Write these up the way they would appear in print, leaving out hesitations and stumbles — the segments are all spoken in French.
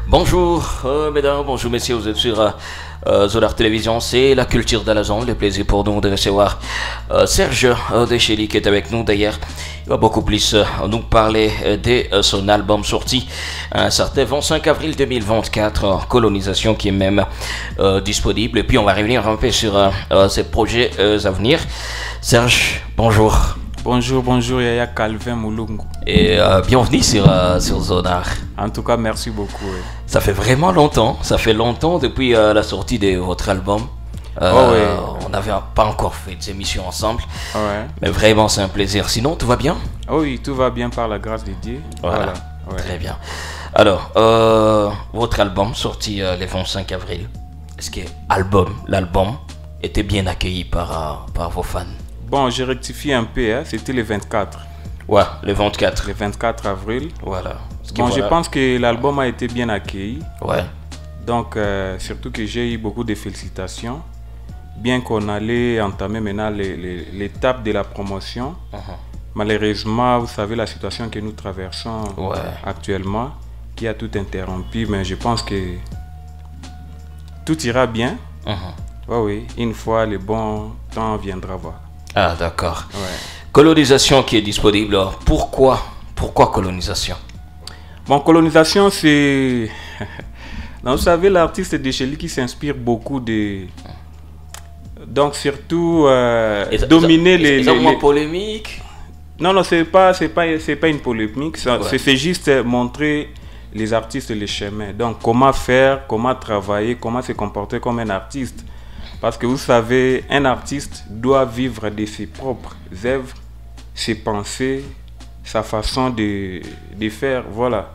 Bonjour mesdames, bonjour messieurs, vous êtes sur Zolar Télévision, c'est la culture de la zone, le plaisir pour nous de recevoir Serge Deschely qui est avec nous d'ailleurs. Il va beaucoup plus nous parler de son album sorti un certain 25 avril 2024, Colonisation, qui est même disponible. Et puis on va revenir un peu sur ses projets à venir. Serge, bonjour. Bonjour Yaya Calvin Moulungu. Et bienvenue sur Zonar. En tout cas, merci beaucoup. Oui. Ça fait vraiment longtemps, ça fait longtemps depuis la sortie de votre album. Oui. On n'avait pas encore fait des émissions ensemble. Ouais. Mais vraiment, c'est un plaisir. Sinon, tout va bien? Oui, tout va bien par la grâce de Dieu. Voilà. Ouais. Très bien. Alors, votre album sorti le 25 avril, est-ce que l'album était bien accueilli par vos fans? Bon, j'ai rectifié un peu, hein. C'était le 24. Ouais, le 24. Le 24 avril. Voilà. Bon, je pense que l'album a été bien accueilli. Ouais. Donc, surtout que j'ai eu beaucoup de félicitations. Bien qu'on allait entamer maintenant l'étape de la promotion. Malheureusement, vous savez la situation que nous traversons actuellement, qui a tout interrompu, mais je pense que tout ira bien. Oui, une fois le bon temps viendra voir. Ah, d'accord. Ouais. Colonisation qui est disponible. Pourquoi Colonisation? Bon, Colonisation, c'est... Vous savez, l'artiste Deschely qui s'inspire beaucoup de... Donc, surtout, dominer les... C'est polémique? Non, c'est pas une polémique. C'est juste montrer les artistes les chemins. Donc, comment faire, comment travailler, comment se comporter comme un artiste. Parce que vous savez, un artiste doit vivre de ses propres œuvres, ses pensées, sa façon de faire, voilà.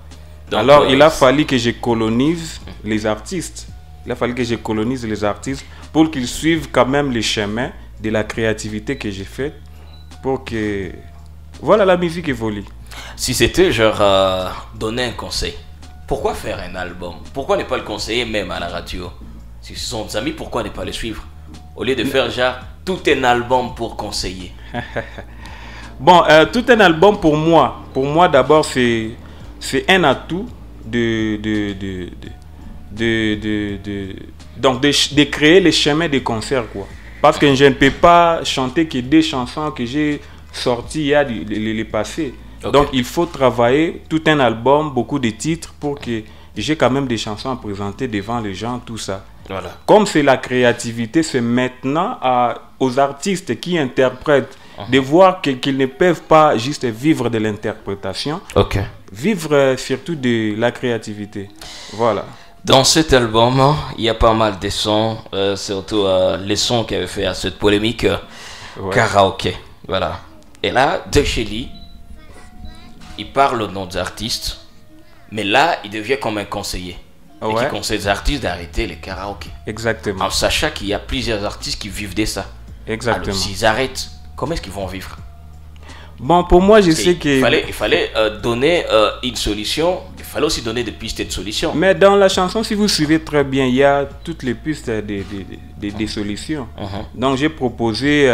Donc, alors, il a fallu que je colonise les artistes. Il a fallu que je colonise les artistes pour qu'ils suivent quand même les chemins de la créativité que j'ai faite pour que, voilà, la musique évolue. Si c'était genre donner un conseil, pourquoi faire un album? Pourquoi ne pas le conseiller même à la radio? Si ce sont des amis, pourquoi ne pas les suivre? Au lieu de faire genre tout un album pour conseiller. Bon, tout un album pour moi d'abord c'est un atout de créer les chemins des concerts, quoi. Parce que je ne peux pas chanter que des chansons que j'ai sorties il y a les passés. Okay. Donc il faut travailler tout un album, beaucoup de titres pour que j'ai quand même des chansons à présenter devant les gens, tout ça. Voilà. Comme c'est la créativité, c'est maintenant aux artistes qui interprètent de voir qu'ils ne peuvent pas juste vivre de l'interprétation, vivre surtout de la créativité. Voilà. Dans cet album, il y a pas mal de sons, surtout les sons qui avaient fait à cette polémique karaoké. Voilà. Et là, Deschely, il parle au nom des artistes, mais là, il devient comme un conseiller. Et qui conseille aux artistes d'arrêter les karaokés. Exactement. En sachant qu'il y a plusieurs artistes qui vivent de ça. Exactement. Alors s'ils arrêtent, comment est-ce qu'ils vont vivre? Bon, pour moi, je sais que... Il fallait donner une solution. Il fallait aussi donner des pistes de solutions. Mais dans la chanson, si vous suivez très bien, il y a toutes les pistes des solutions. Donc j'ai proposé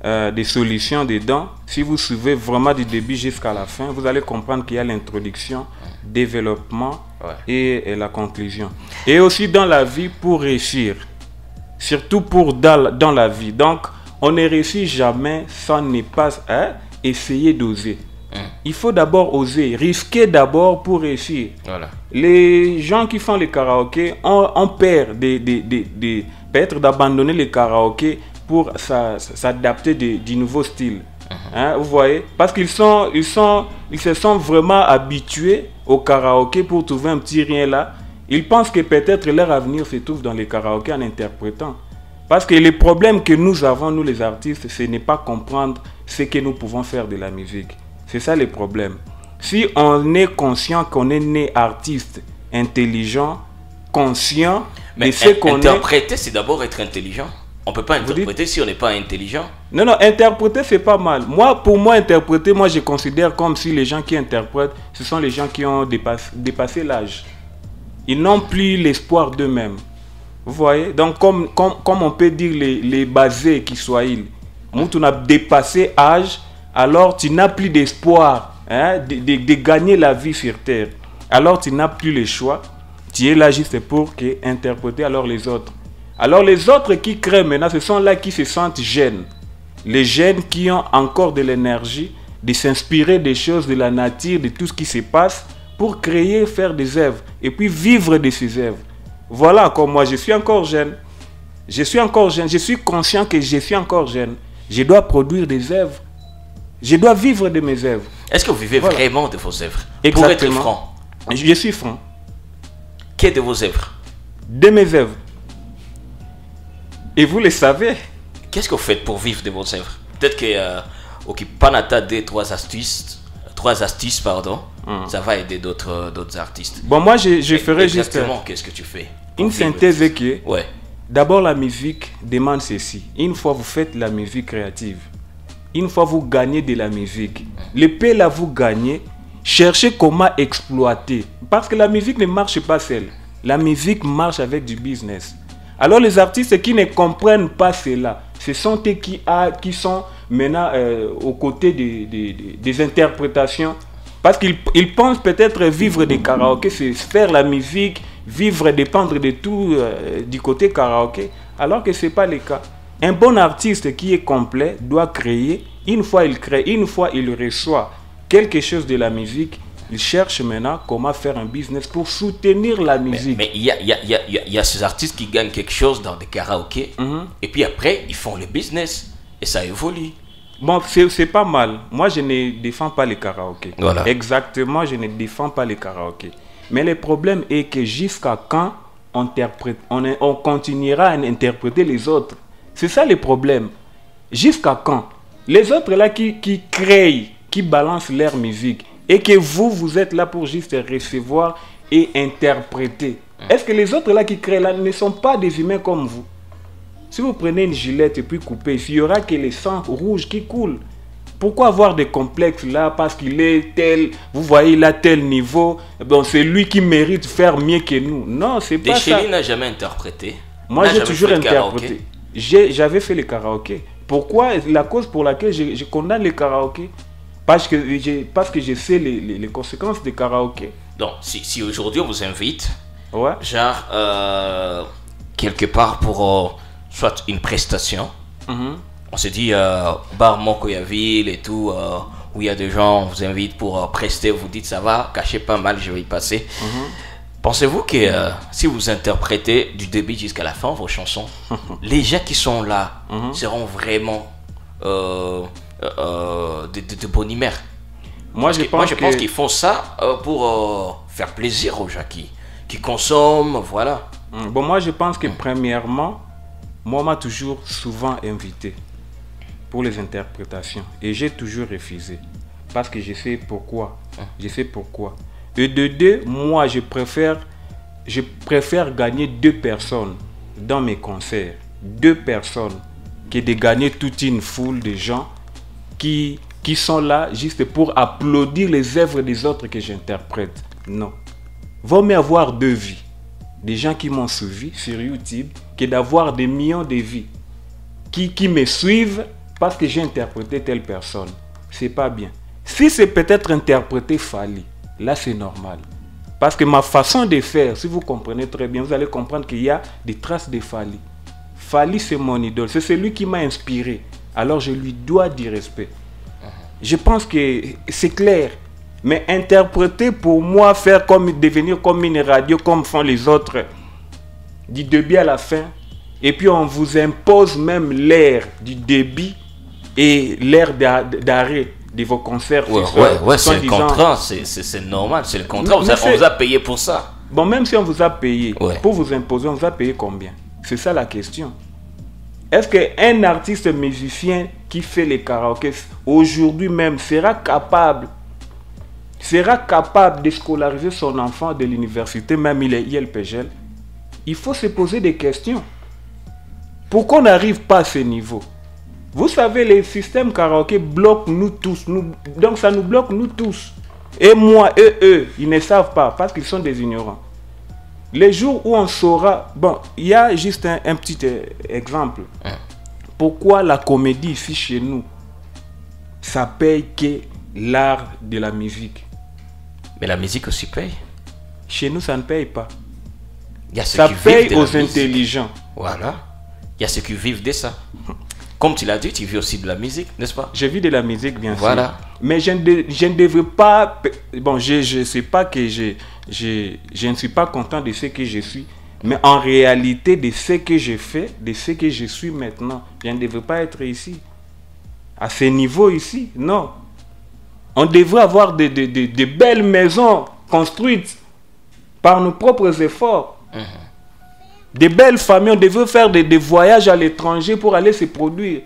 des solutions dedans. Si vous suivez vraiment du début jusqu'à la fin, vous allez comprendre qu'il y a l'introduction, développement et la conclusion. Et aussi dans la vie pour réussir. Surtout dans la vie. Donc, on ne réussit jamais sans ne pas essayer d'oser. Il faut d'abord oser, risquer d'abord pour réussir. Voilà. Les gens qui font les karaokés ont peur peut-être d'abandonner les karaokés pour s'adapter du nouveau style. Vous voyez? Parce qu'ils se sont vraiment habitués au karaoké pour trouver un petit rien là. Ils pensent que peut-être leur avenir se trouve dans les karaokés en interprétant. Parce que le problème que nous avons, nous les artistes, ce n'est pas comprendre ce que nous pouvons faire de la musique. C'est ça le problème. Si on est conscient qu'on est né artiste, intelligent, conscient de ce qu'on est... Interpréter, c'est d'abord être intelligent. On ne peut pas interpréter si on n'est pas intelligent. Non, interpréter, c'est pas mal. Pour moi, interpréter, je considère comme si les gens qui interprètent, ce sont les gens qui ont dépassé l'âge. Ils n'ont plus l'espoir d'eux-mêmes. Vous voyez? Donc, comme on peut dire les basés qui soient ils. Nous, tu as dépassé l'âge, alors tu n'as plus d'espoir de gagner la vie sur terre. Alors, tu n'as plus le choix Tu es là juste pour interpréter alors les autres. Alors les autres qui créent maintenant, ce sont là qui se sentent jeunes. Les jeunes qui ont encore de l'énergie de s'inspirer des choses de la nature, de tout ce qui se passe pour créer, faire des œuvres et puis vivre de ces œuvres. Voilà, comme moi, je suis encore jeune. Je suis conscient que je suis encore jeune. Je dois produire des œuvres. Je dois vivre de mes œuvres. Est-ce que vous vivez vraiment de vos œuvres? Exactement. Pour être franc. Je suis franc. Qu'est de vos œuvres? De mes œuvres. Et vous le savez. Qu'est-ce que vous faites pour vivre de vos œuvres? Peut-être que Panata des trois astuces, ça va aider d'autres artistes. Bon, moi, je ferai juste... Exactement, qu'est-ce que tu fais? Une synthèse qui est... Ouais. D'abord, la musique demande ceci. Une fois vous faites la musique créative, une fois vous gagnez de la musique, le peu là vous gagnez, cherchez comment exploiter. Parce que la musique ne marche pas seule. La musique marche avec du business. Alors les artistes qui ne comprennent pas cela, ce sont eux qui sont maintenant aux côtés des interprétations. Parce qu'ils pensent peut-être vivre des karaokés, c'est faire la musique, vivre, dépendre de tout du côté karaoké, alors que ce n'est pas le cas. Un bon artiste qui est complet doit créer. Une fois il crée, une fois il reçoit quelque chose de la musique, il cherche maintenant comment faire un business pour soutenir la musique. Mais il y a ces artistes qui gagnent quelque chose dans des karaokés, et puis après, ils font le business, et ça évolue. Bon, c'est pas mal. Moi, je ne défends pas les karaokés. Voilà. Exactement, je ne défends pas les karaokés. Mais le problème est que jusqu'à quand on continuera à interpréter les autres? C'est ça le problème. Jusqu'à quand? Les autres là qui créent, qui balancent leur musique, et que vous êtes là pour juste recevoir et interpréter. Est-ce que les autres là qui créent là ne sont pas des humains comme vous? Si vous prenez une gilette et puis coupez, il n'y aura que le sang rouge qui coule. Pourquoi avoir des complexes là parce qu'il est tel, vous voyez, il a tel niveau, bon, c'est lui qui mérite faire mieux que nous. Non, c'est pas ça. Deschely n'a jamais interprété. Moi, j'ai toujours interprété. J'avais fait les karaokés. Pourquoi? La cause pour laquelle je condamne les karaokés, parce que je sais les conséquences des karaokés. Donc, si aujourd'hui on vous invite, ouais, genre, quelque part pour soit une prestation, on se dit bar Mokoyaville et tout, où il y a des gens, on vous invite pour prester, vous dites ça va, cachez pas mal, je vais y passer. Pensez-vous que si vous interprétez du début jusqu'à la fin vos chansons, les gens qui sont là seront vraiment de bonne humeur? Moi, je pense qu'ils font ça pour faire plaisir aux gens qui consomment, voilà. Bon, moi, je pense que premièrement, moi, on m'a toujours souvent invité pour les interprétations. Et j'ai toujours refusé. Parce que je sais pourquoi. Je sais pourquoi. Et de deux, moi, je préfère gagner 2 personnes dans mes concerts. 2 personnes que de gagner toute une foule de gens qui sont là juste pour applaudir les œuvres des autres que j'interprète. Non. Vaut mieux avoir 2 vies. Des gens qui m'ont suivi sur YouTube que d'avoir des millions de vies qui me suivent parce que j'ai interprété telle personne. C'est pas bien. Si c'est peut-être interprété Fally, là c'est normal. Parce que ma façon de faire, si vous comprenez très bien, vous allez comprendre qu'il y a des traces de Fally. Fally, c'est mon idole. C'est celui qui m'a inspiré. Alors je lui dois du respect. Je pense que c'est clair. Mais interpréter pour moi, devenir comme une radio, comme font les autres, du début à la fin, et puis on vous impose même l'heure du début et l'heure d'arrêt de vos concerts. Ouais, c'est le contrat, c'est normal, c'est le contrat, on vous a payé pour ça. Bon, même si on vous a payé, pour vous imposer, on vous a payé combien? C'est ça la question. Est-ce qu'un artiste musicien qui fait les karaokés, aujourd'hui même, sera capable de scolariser son enfant de l'université, même il est ILPGL? Il faut se poser des questions. Pourquoi on n'arrive pas à ce niveau? Vous savez, les systèmes karaoké bloquent nous tous. Donc ça nous bloque nous tous. Et moi, et eux, ils ne savent pas parce qu'ils sont des ignorants. Les jours où on saura... Bon, il y a juste un petit exemple. Pourquoi la comédie ici chez nous, ça paye que l'art de la musique? Mais la musique aussi paye. Chez nous, ça ne paye pas. Ça paye aux intelligents. Voilà. Il y a ceux qui vivent de ça. Comme tu l'as dit, tu vis aussi de la musique, n'est-ce pas? Je vis de la musique, bien voilà. sûr. Mais je ne devrais pas... Bon, je sais pas que je ne suis pas content de ce que je suis. Mais en réalité, de ce que je fais, de ce que je suis maintenant, je ne devrais pas être ici. À ce niveau ici, non. On devrait avoir de belles maisons construites par nos propres efforts. Des belles familles, on devrait faire des voyages à l'étranger pour aller se produire.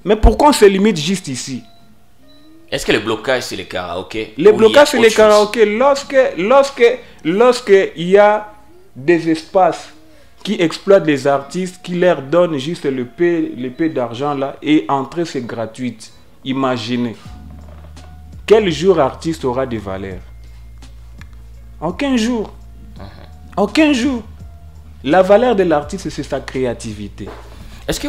Mais pourquoi on se limite juste ici? Est-ce que le blocage, c'est les karaokés? Le blocage, c'est les karaokés. Lorsque il y a des espaces qui exploitent les artistes, qui leur donnent juste le peu d'argent là, et entrer c'est gratuite. Imaginez. Quel jour artiste aura des valeurs? Aucun jour. Aucun jour. La valeur de l'artiste, c'est sa créativité.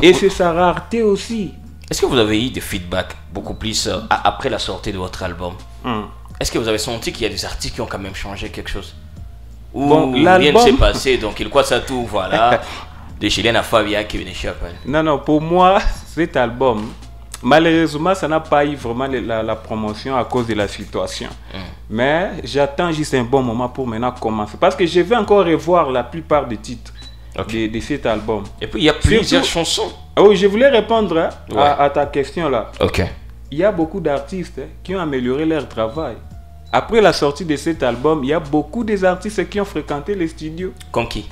Et c'est sa rareté aussi. Est-ce que vous avez eu des feedbacks beaucoup plus après la sortie de votre album? Est-ce que vous avez senti qu'il y a des artistes qui ont quand même changé quelque chose? Ou rien ne s'est passé, donc il croit ça tout, voilà. De Chilien à Fabia qui vient échapper. Non, pour moi, cet album, malheureusement, ça n'a pas eu vraiment la promotion à cause de la situation. Mais j'attends juste un bon moment pour maintenant commencer. Parce que je vais encore revoir la plupart des titres de cet album. Et puis, il y a plusieurs chansons. Oui, je voulais répondre à ta question là. Ok. Il y a beaucoup d'artistes qui ont amélioré leur travail. Après la sortie de cet album, il y a beaucoup d'artistes qui ont fréquenté les studios. Comme qui?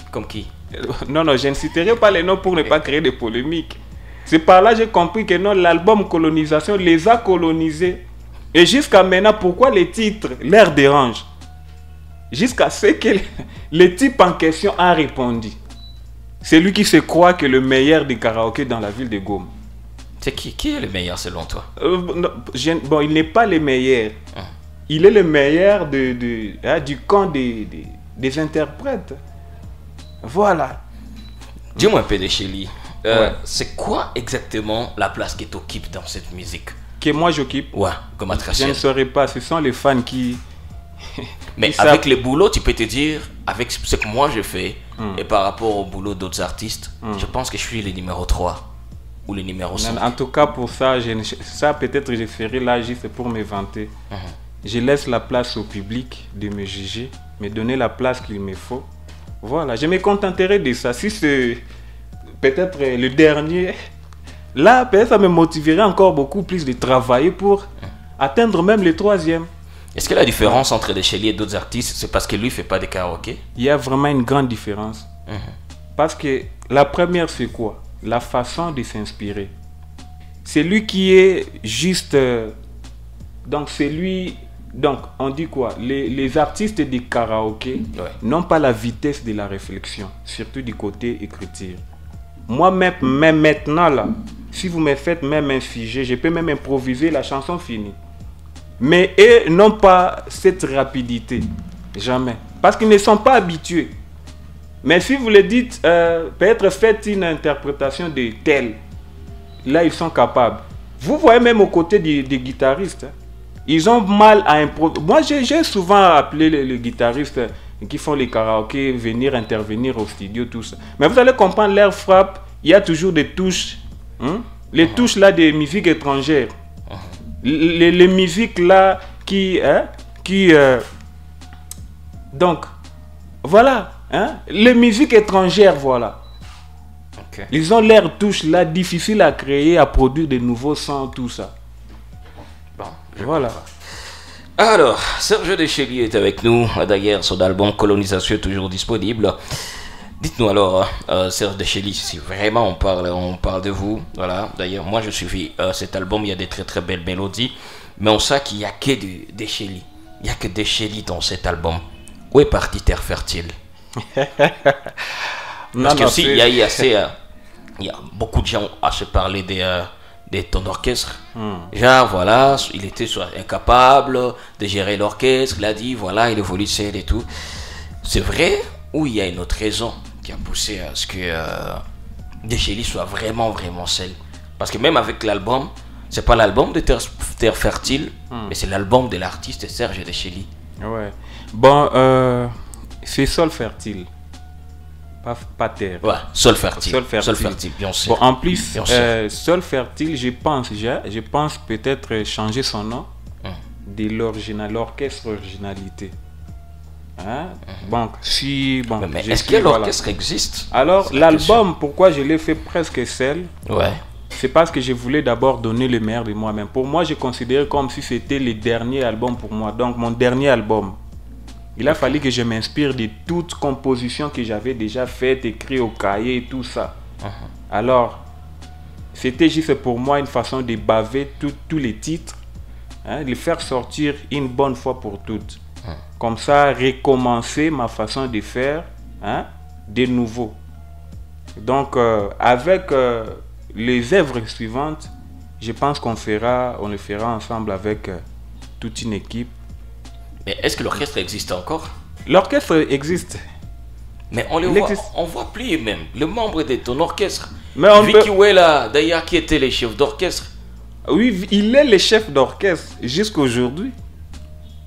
Non, je ne citerai pas les noms pour ne pas créer de polémiques. C'est par là que j'ai compris que non, l'album Colonisation les a colonisés. Et jusqu'à maintenant, pourquoi les titres leur dérangent? Jusqu'à ce que le type en question a répondu. C'est lui qui se croit que le meilleur des karaokés dans la ville de Goma. C'est qui est le meilleur selon toi? Bon, il n'est pas le meilleur. Il est le meilleur du camp des interprètes. Voilà. Dis-moi un peu de Chélie. C'est quoi exactement la place que tu occupes dans cette musique? Que moi j'occupe? Ouais, comme Je ne saurais pas. Ce sont les fans qui... Mais avec le boulot, tu peux te dire, avec ce que moi je fais, et par rapport au boulot d'autres artistes, je pense que je suis le numéro 3 ou le numéro 5. En tout cas, pour ça, ça peut-être je ferai là juste pour me vanter. Je laisse la place au public de me juger, me donner la place qu'il me faut. Voilà, je me contenterai de ça. Si c'est peut-être le dernier, là, peut-être ça me motiverait encore beaucoup plus de travailler pour atteindre même le 3e. Est-ce que la différence entre Deschely et d'autres artistes, c'est parce que lui ne fait pas de karaoké? Il y a vraiment une grande différence. Parce que la première, c'est quoi? La façon de s'inspirer. C'est lui qui est juste... donc, c'est lui... Donc, on dit quoi? Les artistes de karaoké n'ont pas la vitesse de la réflexion, surtout du côté écriture. Moi, même maintenant, là, si vous me faites même un sujet, je peux même improviser la chanson finie. Mais eux n'ont pas cette rapidité. Jamais. Parce qu'ils ne sont pas habitués. Mais si vous le dites, peut-être faites une interprétation de tel. Là, ils sont capables. Vous voyez même aux côtés des guitaristes. Ils ont mal à improviser. Moi, j'ai souvent appelé les guitaristes qui font les karaokés venir intervenir au studio, tout ça. Mais vous allez comprendre, leur frappe, il y a toujours des touches. Les touches là des musiques étrangères. Les musiques là donc voilà, les musiques étrangères, voilà. Ils ont leurs touches là difficiles à créer, à produire de nouveaux sons, tout ça. Bon, voilà. Alors, Serge Deschely est avec nous. D'ailleurs, son album Colonisation est toujours disponible. Dites-nous alors, Serge Deschely, si vraiment on parle de vous. Voilà. D'ailleurs, moi je suivi cet album, il y a des très très belles mélodies. Mais on sait qu'il n'y a que Deschely. Il n'y a que Deschely dans cet album. Où est parti Terre Fertile? Parce que si, il y a beaucoup de gens à se parler de ton orchestre. Genre, voilà, il était incapable de gérer l'orchestre. Il a dit, voilà, il évolue seul et tout. C'est vrai ou il y a une autre raison qui a poussé à ce que Deschely soit vraiment seul? Parce que même avec l'album, c'est pas l'album de Terre Fertile, mais c'est l'album de l'artiste Serge Deschely. Ouais. Bon, c'est Sol Fertile. pas terre. Ouais, sol fertile. Sol fertile, bien sûr. Bon, en plus, sol fertile, je pense peut-être changer son nom de l'orchestre originalité. Hein? Donc, mais est-ce que l'orchestre existe? Alors, l'album, pourquoi je l'ai fait presque seul? Ouais. C'est parce que je voulais d'abord donner le meilleur de moi-même. Pour moi, je considérais comme si c'était le dernier album pour moi. Donc, mon dernier album. Il a fallu que je m'inspire de toutes compositions que j'avais déjà faites, écrites au cahier et tout ça. Alors, c'était juste pour moi une façon de baver tous les titres, hein, de les faire sortir une bonne fois pour toutes. Comme ça, recommencer ma façon de faire, hein, de nouveau. Donc, avec les œuvres suivantes, je pense on le fera ensemble avec toute une équipe. Mais est-ce que l'orchestre existe encore? L'orchestre existe. Mais on voit plus même le membre de ton orchestre. Mais on Vicky Wella, d'ailleurs, qui était le chef d'orchestre. Oui, il est le chef d'orchestre jusqu'à aujourd'hui.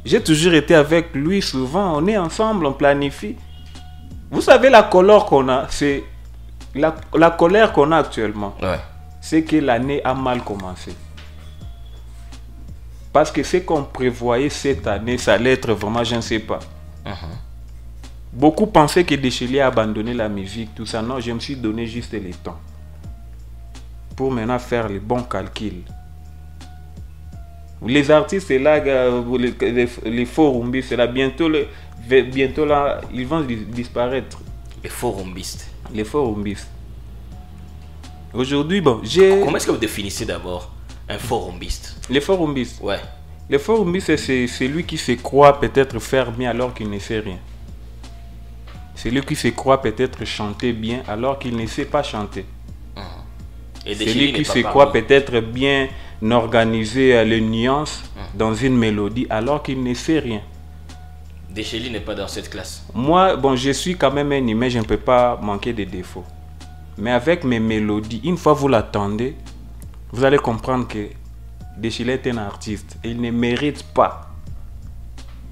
J'ai toujours été avec lui souvent. On est ensemble, on planifie. Vous savez, la colère qu'on a, c'est la colère qu'on a actuellement. Ouais. C'est que l'année a mal commencé. Parce que ce qu'on prévoyait cette année, ça allait être vraiment, je ne sais pas. Beaucoup pensaient que Deschely a abandonné la musique, tout ça. Non, je me suis donné juste le temps. Pour maintenant faire les bons calculs. Les artistes, c'est là, les faux rumbistes, c'est là, bientôt là, ils vont disparaître. Les faux rumbistes. Les faux rumbistes. Aujourd'hui, comment est-ce que vous définissez d'abord un faux rumbiste? Les faux rumbistes. Ouais. Les faux rumbistes, c'est lui qui se croit peut-être faire bien alors qu'il ne sait rien. C'est lui qui se croit peut-être chanter bien alors qu'il ne sait pas chanter. Et c'est lui qui se croit peut-être bien organiser les nuances dans une mélodie alors qu'il ne sait rien. Deschely n'est pas dans cette classe. Moi, je suis quand même un humain, je ne peux pas manquer de défauts. Mais avec mes mélodies, une fois vous l'attendez, vous allez comprendre que Deschely est un artiste et il ne mérite pas.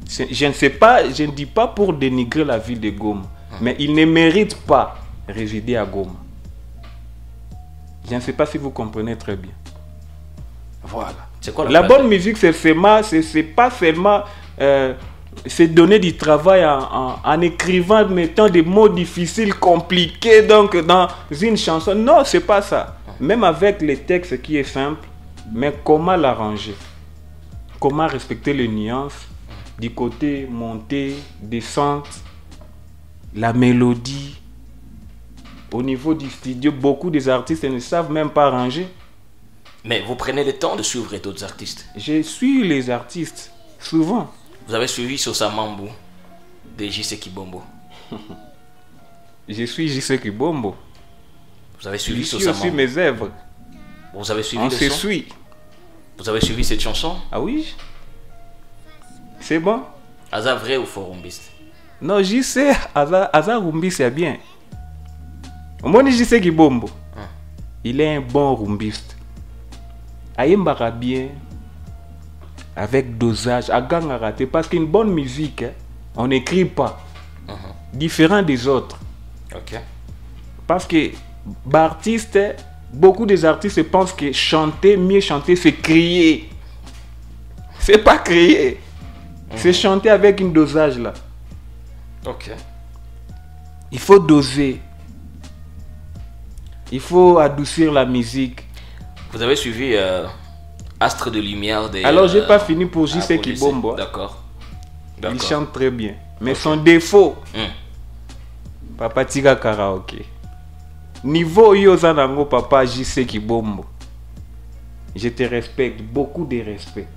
Je ne sais pas, je ne dis pas pour dénigrer la ville de Goma, mais il ne mérite pas résider à Goma. Je ne sais pas si vous comprenez très bien. Voilà. C'est quoi la bonne musique, c'est pas seulement c'est donner du travail en écrivant, mettant des mots difficiles, compliqués, donc dans une chanson. Non, c'est pas ça. Même avec les textes qui est simple, mais comment l'arranger? Comment respecter les nuances du côté montée, descente, la mélodie. Au niveau du studio, beaucoup des artistes ne savent même pas arranger. Mais vous prenez le temps de suivre d'autres artistes? Je suis les artistes, souvent. Vous avez suivi Sosa Mambo de J.C. Kibombo? Je suis J.C. Kibombo. Vous avez suivi Sosa Mambo? Je suis mes œuvres. Vous avez suivi le son? On se suit. Vous avez suivi cette chanson? Ah oui. C'est bon. Aza vrai ou faux rumbiste? Non, J.C. Aza rumbiste, c'est bien. Au moins, J.C. Kibombo. Il est un bon rumbiste. Aïmbara bien. Avec dosage, à gang à rater. Parce qu'une bonne musique, on n'écrit pas. Différent des autres. Ok. Parce que artiste, beaucoup des artistes pensent que mieux chanter, c'est crier. C'est pas crier. C'est chanter avec une dosage là. Ok. Il faut doser. Il faut adoucir la musique. Vous avez suivi Astre de Lumière des... Alors, j'ai pas fini pour J.C. Kibombo. D'accord. Il chante très bien. Mais son défaut, Papa Tiga Karaoke. Niveau Yozanango, Papa J.C. Kibombo. Je te respecte. Beaucoup de respect.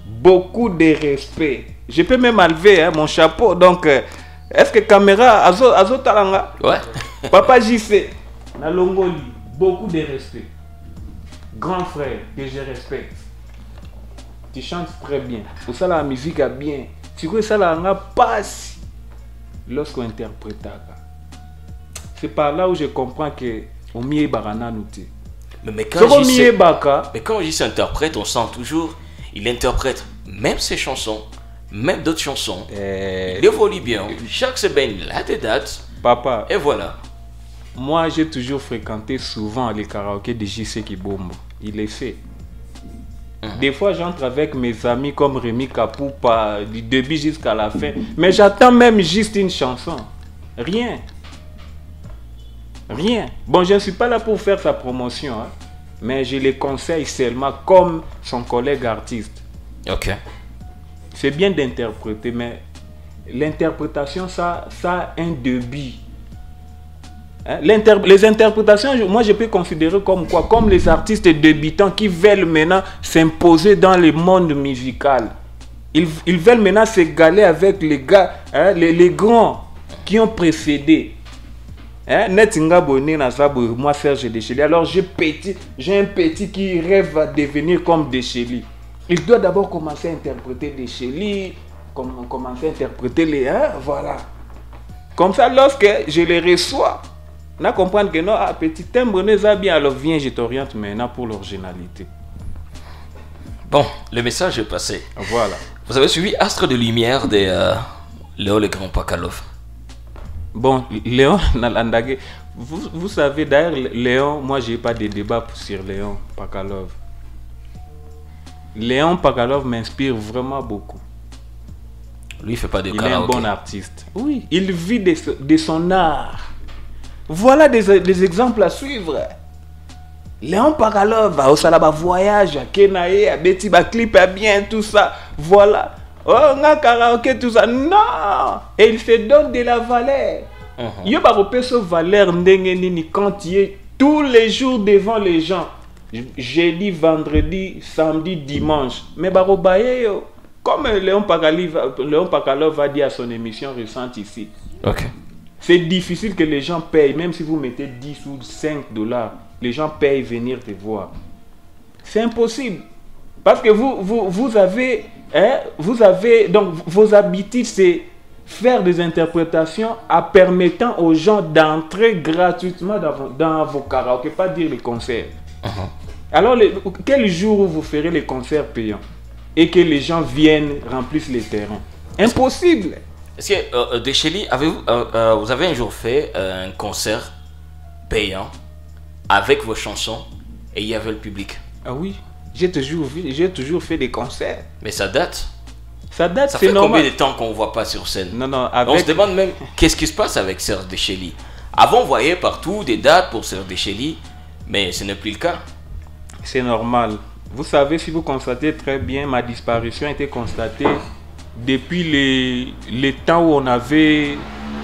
Beaucoup de respect. Je peux même enlever mon chapeau. Donc, est-ce que caméra Azo Talanga? Ouais. Papa JC, Nalongoli, beaucoup de respect. Grand frère que je respecte. Tu chantes très bien. Pour ça, la musique a bien. Tu vois, ça la passe lorsqu'on interprète. C'est par là où je comprends que on m'y est barana nouté. Mais quand JC interprète, on sent toujours, il interprète même ses chansons, même d'autres chansons. Il évolue bien. Chaque semaine, il a des dates. Papa. Et voilà. Moi, j'ai toujours fréquenté souvent les karaokés de JC Kibombo. Il est fait. Des fois, j'entre avec mes amis comme Rémi Kapoupa, du début jusqu'à la fin. Mais j'attends même juste une chanson. Rien. Rien. Bon, je ne suis pas là pour faire sa promotion. Hein, mais je les conseille seulement comme son collègue artiste. Ok. C'est bien d'interpréter, mais l'interprétation, ça a un débit. Hein? Les interprétations, moi je peux considérer comme quoi? Comme les artistes débutants qui veulent maintenant s'imposer dans le monde musical. Ils veulent maintenant s'égaler avec les gars, hein, les grands qui ont précédé. Hein? Moi Serge Deschely. Alors j'ai un petit qui rêve à devenir comme Deschely. Il doit d'abord commencer à interpréter Deschely, commencer à interpréter les... Hein? Voilà. Comme ça, lorsque je les reçois, on a comprendre que non, petit timbre, bien, alors viens, je t'oriente maintenant pour l'originalité. Bon, le message est passé. Voilà. Vous avez suivi Astre de Lumière de Léon le Grand Pakalov. Bon, Léon Nalandage, vous savez d'ailleurs, Léon, moi j'ai pas de débat sur Léon Pakalov. Léon Pakalov m'inspire vraiment beaucoup. Lui, il fait pas de karaoké. Il est un bon artiste. Oui, il vit de son art. Voilà des exemples à suivre. Léon Pakalov, au Salaba Voyage, à Kenae, à Betty Clip, à bien, tout ça. Voilà. Oh, on a karaoké, tout ça. Non! Et il se donne de la valeur. Il y a ce valeur quand il est tous les jours devant les gens. Jeudi, vendredi, samedi, dimanche. Mais comme Léon Pakalov a dit à son émission récente ici. Ok. C'est difficile que les gens payent, même si vous mettez 10 ou 5 dollars, les gens payent venir te voir. C'est impossible. Parce que vous avez, donc vos habitudes, c'est faire des interprétations en permettant aux gens d'entrer gratuitement dans vos karaokés, pas dire les concerts. Alors, quel jour où vous ferez les concerts payants et que les gens viennent, remplissent les terrains? Impossible. Est-ce que Deschely, vous avez un jour fait un concert payant avec vos chansons et il y avait le public? Ah oui, j'ai toujours fait des concerts. Mais ça date. Ça date, ça fait combien de temps qu'on ne voit pas sur scène? Non, on se demande même qu'est-ce qui se passe avec Serge Deschely. Avant, on voyait partout des dates pour Serge Deschely, mais ce n'est plus le cas. C'est normal. Vous savez, si vous constatez très bien, ma disparition a été constatée depuis les temps où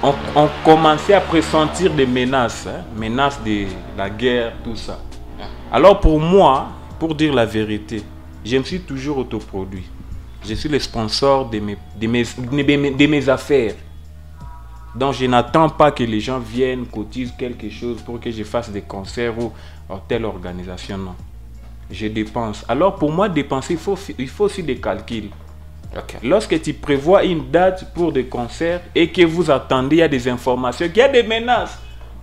on commençait à pressentir des menaces, hein, menaces de la guerre, tout ça. Alors pour moi, pour dire la vérité, je me suis toujours autoproduit. Je suis le sponsor de mes affaires. Donc je n'attends pas que les gens viennent, cotisent quelque chose pour que je fasse des concerts ou telle organisation, non. Je dépense. Alors pour moi, dépenser, il faut aussi des calculs. Okay. Lorsque tu prévois une date pour des concerts et que vous attendez, il y a des informations, qu'il y a des menaces.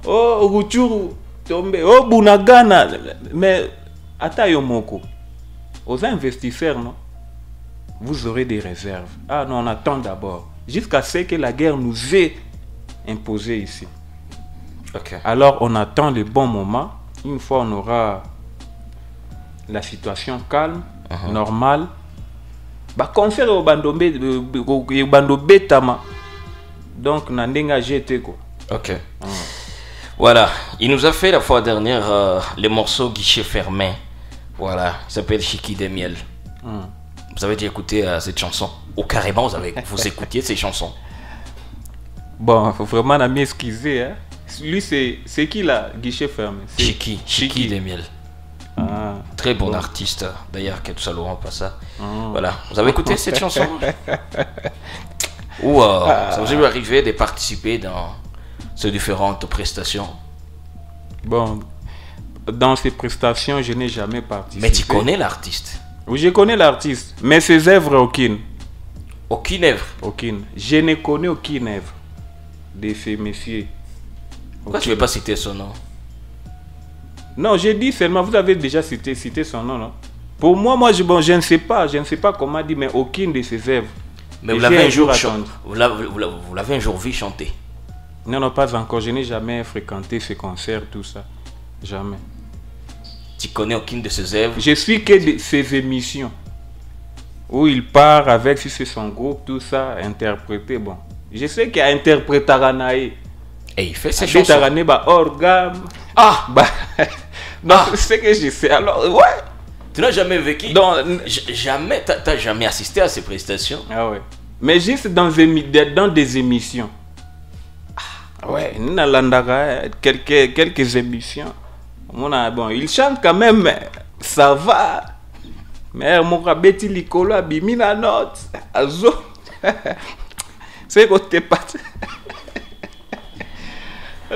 Oh, Ruchuru, Tombe, oh, Bunagana. Mais, Atayomoko, aux investisseurs, non, vous aurez des réserves. Ah non, on attend d'abord. Jusqu'à ce que la guerre nous ait imposé ici. Okay. Alors, on attend le bon moment. Une fois on aura la situation calme, normale. Bah, concert au bando betama. Donc, nandenga jete ko. Ok. Voilà. Il nous a fait la fois dernière les morceaux guichet fermé. Voilà. Il s'appelle Chiki des Miel. Vous avez déjà écouté cette chanson? Ou carrément, vous écoutiez ces chansons? Bon, faut vraiment m'excuser. Hein? Lui, c'est qui là, guichet fermé? Chiki des Miel. Très bon artiste d'ailleurs, que tout ça Laurent pas ça. Voilà, vous avez écouté cette chanson? Ou ça vous est arrivé de participer dans ces différentes prestations? Bon, dans ces prestations, je n'ai jamais participé. Mais tu connais l'artiste? Oui, je connais l'artiste, mais ses œuvres, aucune. Aucune œuvre? Aucune. Je ne connais aucune œuvre de ces messieurs. Pourquoi tu ne veux pas citer son nom? Non, j'ai dit seulement, vous avez déjà cité son nom, non? Pour moi, je ne sais pas comment dire, mais aucune de ses œuvres. Mais vous l'avez un jour vu chanter? Non, non, pas encore. Je n'ai jamais fréquenté ces concerts, tout ça. Jamais. Tu connais aucune de ses œuvres? Je suis que de ces émissions où il part avec, si c'est son groupe, tout ça, interprété. Bon, je sais qu'il a interprété Taranae. Et il fait ses chansons. Taranae, organe. Ah! Non, c'est ce que je sais. Alors, ouais. Tu n'as jamais vécu? Donc, jamais, t'as jamais assisté à ces prestations? Ah ouais. Mais juste dans des émissions. Ah ouais, quelques émissions. Bon, il chante quand même, ça va. Mais mon rabeti licolo a bimi la note. Azo. C'est côté pas.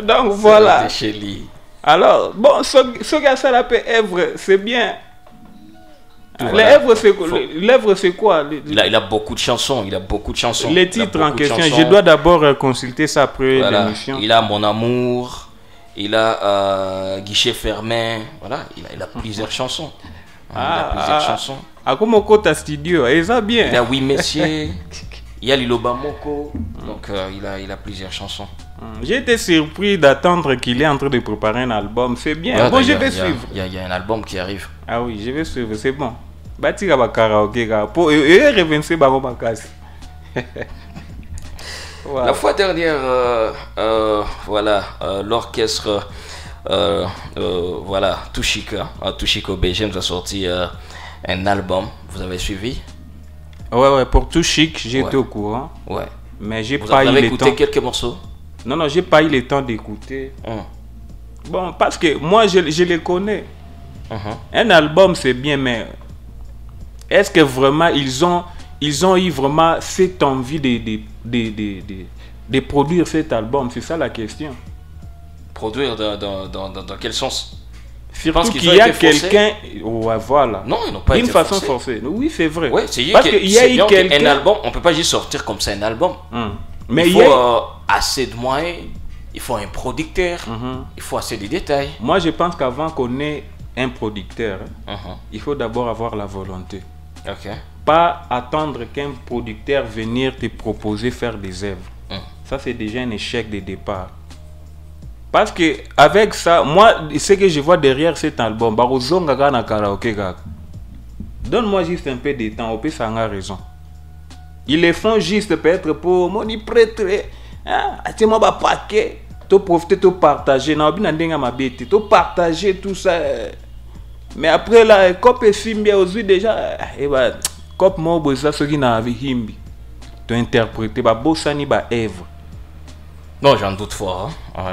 Donc voilà. Alors, bon, ce gars ça l'appelle Èvre, c'est bien. L'œuvre c'est quoi? Il a beaucoup de chansons, Les titres en question, je dois d'abord consulter ça après l'émission. Il a Mon Amour, il a Guichet Fermé, voilà, il a plusieurs chansons. À comme au Kota Studio, et ça bien. Il a Oui Messieurs, il y a Liloba Moko, donc il a plusieurs chansons. J'ai été surpris d'attendre qu'il est en train de préparer un album, c'est bien. Ouais, bon, je vais suivre. Il y a un album qui arrive. Ah oui, je vais suivre, c'est bon. Batika ba karaoke pour revenir ba bakasi. La fois dernière, voilà, l'orchestre, voilà, Tushiko BG nous a sorti un album. Vous avez suivi? Ouais, pour Tushik, j'étais au courant. Ouais. Mais j'ai pas eu le temps. Vous avez écouté quelques morceaux? Non, j'ai pas eu le temps d'écouter. Bon, parce que moi, je les connais. Un album, c'est bien, mais est-ce que vraiment ils ont eu vraiment cette envie de produire cet album? C'est ça la question. Produire dans quel sens? Surtout qu'il y a quelqu'un... Ouais, voilà. Non, ils n'ont pas été d'une façon forcée. Oui, c'est vrai. Ouais, parce qu'il y a eu quelqu'un... Un album, on ne peut pas juste sortir comme ça un album. Mais il faut assez de moyens, il faut un producteur, il faut assez de détails. Moi, je pense qu'avant qu'on ait un producteur, il faut d'abord avoir la volonté. Pas attendre qu'un producteur vienne te proposer faire des œuvres. Ça, c'est déjà un échec de départ. Parce que avec ça, moi, ce que je vois derrière cet album, donne-moi juste un peu de temps, ça a raison. Ils le font juste peut-être pour mon prêtre, tu m'as pas paquet, tu profiter, tu partager, tu partager tout ça. Mais après là, cop et simbi aussi déjà, cop moi boza ce qui n'a vu himbi, tu interpréter ba bossani ba Èvre. Non, j'en doute fort.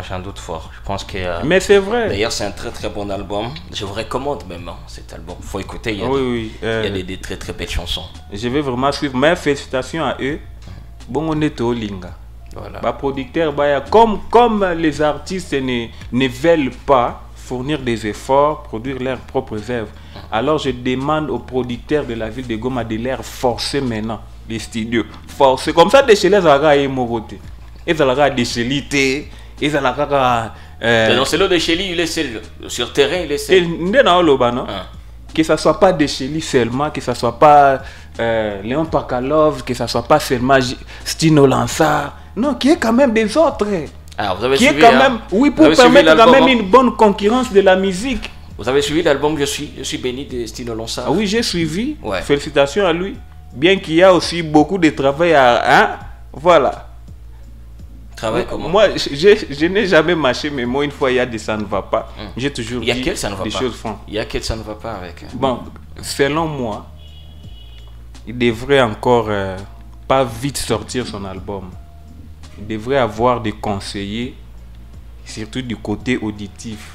J'en doute fort. Je pense que. Mais c'est vrai. D'ailleurs, c'est un très très bon album. Je vous recommande même cet album. Faut écouter. Il y a des très très belles chansons. Je vais vraiment suivre. Mais félicitations à eux. Bon, on est au Linga. Voilà. Bah, producteur, bah, comme les artistes ne veulent pas fournir des efforts, produire leurs propres œuvres, alors je demande aux producteurs de la ville de Goma de les forcer maintenant, les studios. Forcer. Comme ça, des chez les Agas et Moroté. Ils ont la déchelité, ils ont la non, c'est le décheli, il est seul. Sur terrain, il est seul. Que ça soit pas décheli seulement, que ça soit pas Léon Pakalov, que ça soit pas seulement Stino Lansar. Non, qui est quand même des autres. Alors, vous avez qui suivi, est quand même, oui, pour permettre quand même une bonne concurrence de la musique. Vous avez suivi l'album Je suis béni de Stino Lansar? Ah oui, j'ai suivi. Ouais. Félicitations à lui. Bien qu'il y a aussi beaucoup de travail à... voilà. Travail comment? Moi, je n'ai jamais marché, mais moi, une fois, il y a des ça ne va pas. J'ai toujours dit des choses font. Il y a quel ça ne va pas avec? Bon, selon moi, il devrait encore pas vite sortir son album. Il devrait avoir des conseillers, surtout du côté auditif,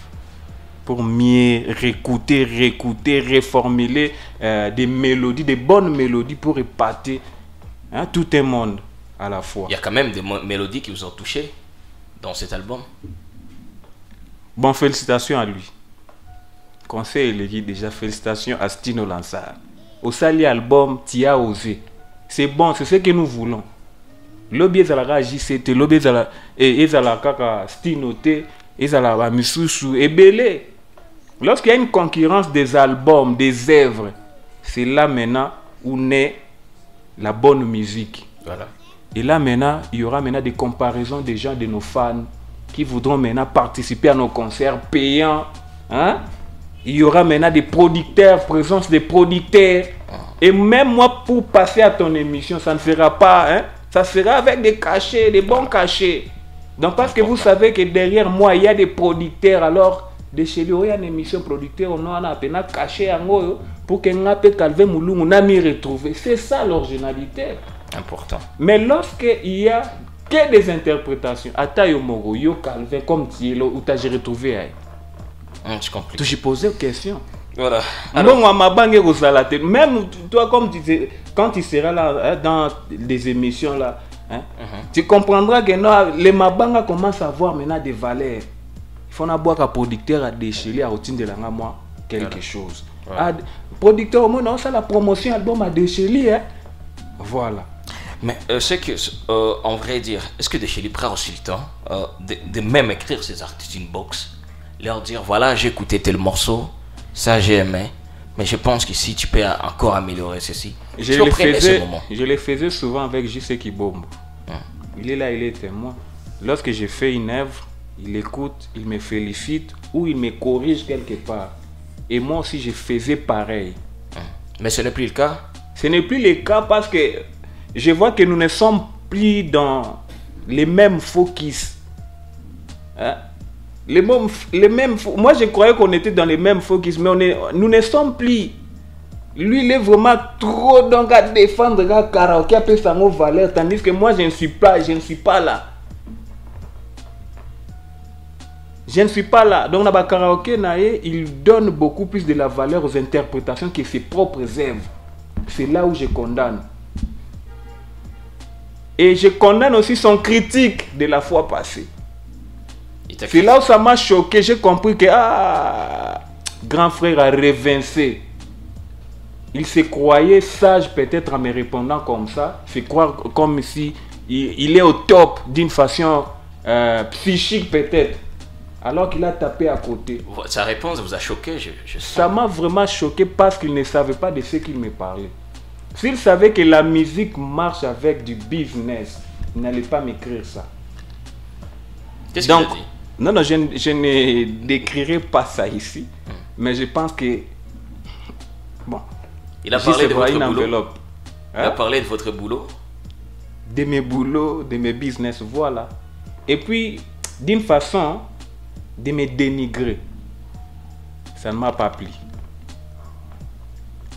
pour mieux réécouter, reformuler des mélodies, des bonnes mélodies pour épater tout un monde. À la fois. Il y a quand même des mélodies qui vous ont touché dans cet album. Bon, félicitations à lui. Conseil élégi déjà, félicitations à Stino Lansar. Au sali album, tu as osé. C'est bon, c'est ce que nous voulons. L'objet de la JCT, l'objet de la kaka Stino T, et la Misusu, et Belé. Lorsqu'il y a une concurrence des albums, des œuvres, c'est là maintenant où naît la bonne musique. Voilà. Et là maintenant, il y aura maintenant des comparaisons des gens, de nos fans, qui voudront maintenant participer à nos concerts payants. Hein? Il y aura maintenant des producteurs, présence des producteurs. Et même moi, pour passer à ton émission, ça ne sera pas, hein? Ça sera avec des cachets, des bons cachets. Donc parce que vous savez que derrière moi, il y a des producteurs. Alors, de chez lui, il y a une émission producteur, on a un caché pour que nous Calvin Moulou m'y retrouver. C'est ça l'originalité. Important. Mais lorsqu'il y a que des interprétations, Atayo Moro, Yo Calvin, comme Tielo, où tu as retrouvé. Je comprends. Tu as posé une question. Voilà. Alors, même toi, comme tu sais, quand tu seras là dans des émissions là, hein, tu comprendras que non, les Mabanga commencent à avoir maintenant des valeurs. Il faut avoir un producteur à déchirer à routine de la moi quelque chose. Voilà. Producteur au moins non, ça la promotion album à déchirer. Hein. Voilà. Mais c'est que, en vrai dire, est-ce que Deschely prend aussi le temps de même écrire ses artistes inbox, leur dire voilà, j'ai écouté tel morceau, ça j'ai aimé, mais je pense qu'ici tu peux encore améliorer ceci. Je le faisais souvent avec JC Kibombo. Il est là, il est témoin. Lorsque j'ai fait une œuvre, il écoute, il me félicite ou il me corrige quelque part. Et moi aussi, je faisais pareil. Mais ce n'est plus le cas? Ce n'est plus le cas parce que je vois que nous ne sommes plus dans les mêmes focus. Hein? Moi, je croyais qu'on était dans les mêmes focus, mais nous ne sommes plus. Lui, il est vraiment trop donc à défendre le karaoké, à sa valeur, tandis que moi, je ne suis pas là. Je ne suis pas là. Donc, dans le karaoké, il donne beaucoup plus de la valeur aux interprétations que ses propres œuvres. C'est là où je condamne. Et je condamne aussi son critique de la fois passée. C'est là où ça m'a choqué. J'ai compris que grand frère a révincé. Il se croyait sage peut-être en me répondant comme ça. Se croire comme si il est au top d'une façon psychique peut-être. Alors qu'il a tapé à côté. Sa réponse vous a choqué, Ça m'a vraiment choqué parce qu'il ne savait pas de ce qu'il me parlait. S'il savait que la musique marche avec du business, il n'allait pas m'écrire ça. Qu'est-ce qu'il a dit? Non, je ne décrirai pas ça ici. Mais je pense que... Bon. Il a parlé de votre boulot. Il a parlé de votre boulot. De mes boulots, de mes business, voilà. Et puis, d'une façon, de me dénigrer. Ça ne m'a pas plu.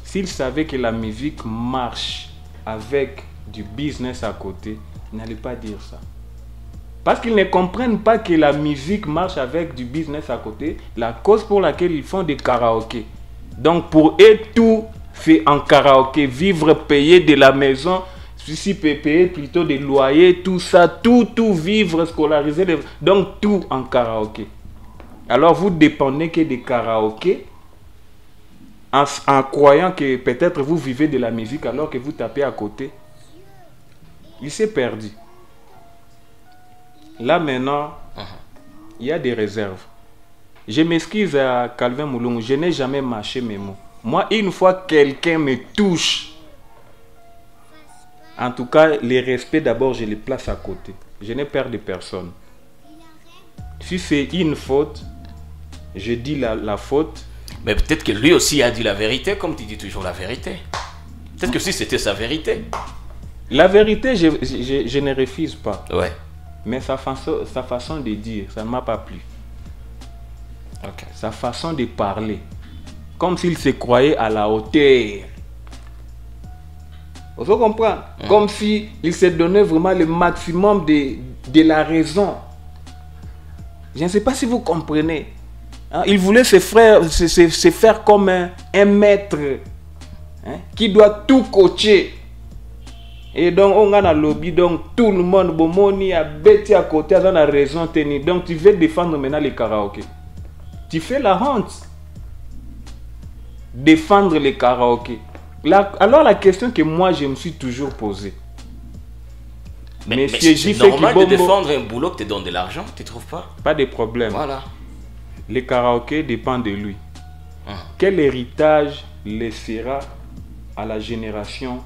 S'il savait que la musique marche avec du business à côté, il n'allait pas dire ça. Parce qu'ils ne comprennent pas que la musique marche avec du business à côté, la cause pour laquelle ils font des karaokés. Donc pour eux, tout fait en karaoké. Vivre, payer de la maison, si payer plutôt des loyers, tout ça, tout vivre, scolariser, donc tout en karaoké. Alors vous dépendez que des karaokés, en croyant que peut-être vous vivez de la musique alors que vous tapez à côté. Il s'est perdu. Là maintenant, il y a des réserves. Je m'excuse à Calvin Moulou, je n'ai jamais mâché mes mots. Moi, une fois quelqu'un me touche, en tout cas, les respects d'abord, je les place à côté. Je n'ai peur de personne. Si c'est une faute, je dis la faute. Mais peut-être que lui aussi a dit la vérité, comme tu dis toujours la vérité. Peut-être que si c'était sa vérité. La vérité, je ne refuse pas. Ouais. Mais sa façon de dire, ça ne m'a pas plu. Okay. Sa façon de parler. Comme s'il se croyait à la hauteur. Vous comprenez? Comme s'il se donnait vraiment le maximum de la raison. Je ne sais pas si vous comprenez. Il voulait se faire comme un maître qui doit tout coacher. Et donc, on a un lobby, donc tout le monde, Bomoni a bêté à côté, on a raison tenir. Donc, tu veux défendre maintenant les karaokés. Tu fais la honte. Défendre les karaokés. Alors, la question que moi, je me suis toujours posée. Mais c'est normal de défendre un boulot que tu donnes de l'argent, tu ne trouves pas? Pas de problème. Voilà. Les karaokés dépendent de lui. Quel héritage laissera à la génération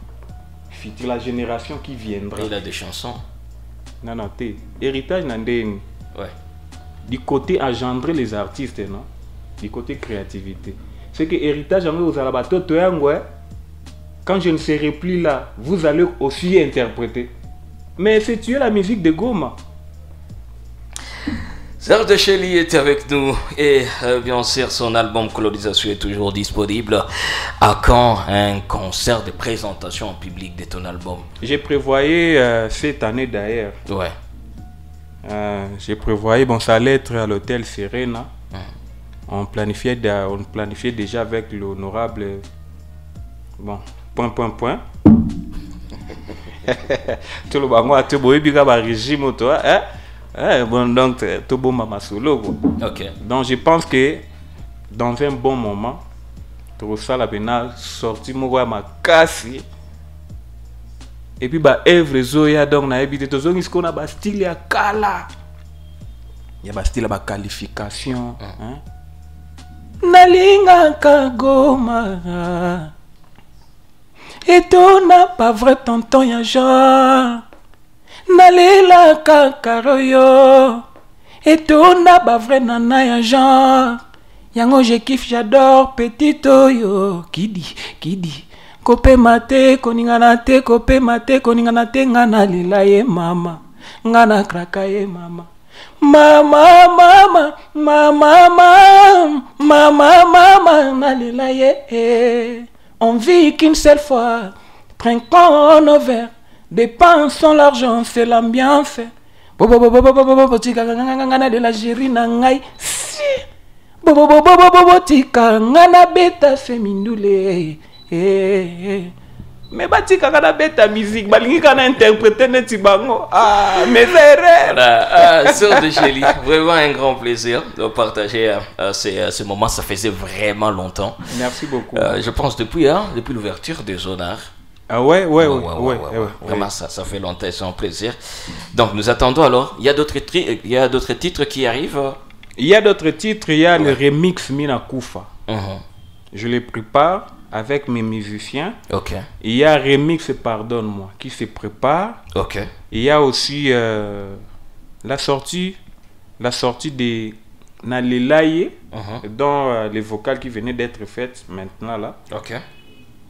future, la génération qui viendra. Il a des chansons. Non, non, héritage nandéni. Ouais. Du côté engendrer les artistes, non? Du côté créativité. C'est que héritage, vous allez battre, quand je ne serai plus là, vous allez aussi interpréter. Mais c'est tuer la musique de Goma. Serge Deschely est avec nous et bien sûr son album Colonisation est toujours disponible. À quand un concert de présentation en public de ton album? J'ai prévoyé cette année d'ailleurs. Ouais. J'ai prévoyé, bon, ça allait être à l'hôtel Serena. On planifiait déjà avec l'honorable. Bon, point. Tout le monde a tout beau régime, toi, hein? Bon, donc, tout bon mama solo. Ok. Donc, je pense que dans un bon moment, tout ça, la bena sorti ma casse. Et puis, bah, Evre Zoya, donc, na habité, tout ça, il y a un style à Kala. Il y a un style à qualification. Nalinga Kagoma. Et toi, n'a pas vrai tonton, y'a genre. Nalela kakaroyo. Et toi, n'a pas vrai nana, y'a genre. Yango, je kiffe, j'adore, petit oyo. Qui dit. Kope mate, koningana te, kope mate, koningana te, ngana lila ye mama. Ngana kraka ye mama. Mama, nalila ye. On vit qu'une seule fois, trinquons nos verres, dépensons l'argent, c'est l'ambiance. Tika ngana de la gérie nangai, si. Tika ngana beta semindule. Mais batika ngana beta musique, balingi kana interpréter neti bango. Ah, mes erreurs. Voilà, Serge Deschely, vraiment un grand plaisir de partager ce moment. Ça faisait vraiment longtemps. Merci beaucoup. Je pense depuis l'ouverture des Zonards. Ah ouais. Vraiment, ça fait longtemps, c'est un plaisir. Donc, nous attendons alors. Il y a d'autres titres qui arrivent. Il y a d'autres titres. Il y a le remix Mina Koufa. Je les prépare avec mes musiciens. Ok. Il y a remix Pardonne-moi qui se prépare. Ok. Il y a aussi la sortie de Nalelaye, dont les vocales qui venaient d'être faites maintenant là. Ok.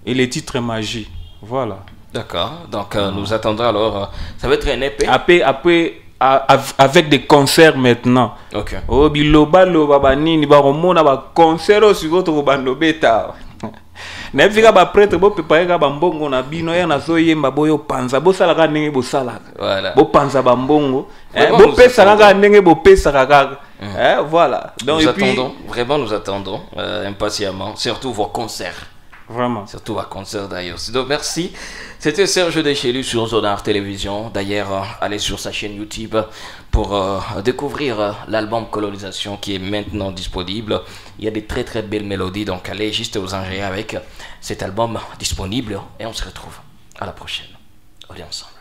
Et les titres magie. Voilà. D'accord. Donc nous attendrons alors. Ça va être un EP. Après avec des concerts maintenant. Ok. Oh biloba banini ba romona ba concert aussi votre bando beta. Na fika ba prêtre bo préparer ka bambongo na bino ya na zo yemba boyo panza bo sala ka ndenge bo sala. Voilà. Bo panza bambongo. Bo pesa ka ndenge bo pesa ka. Voilà. Donc nous attendons impatiemment, surtout vos concerts. Vraiment. Surtout à concert d'ailleurs. Donc merci. C'était Serge Deschely sur Zonard Télévision. D'ailleurs, allez sur sa chaîne YouTube pour découvrir l'album Colonisation qui est maintenant disponible. Il y a des très très belles mélodies. Donc allez juste vous enjailler avec cet album disponible. Et on se retrouve à la prochaine. On est ensemble.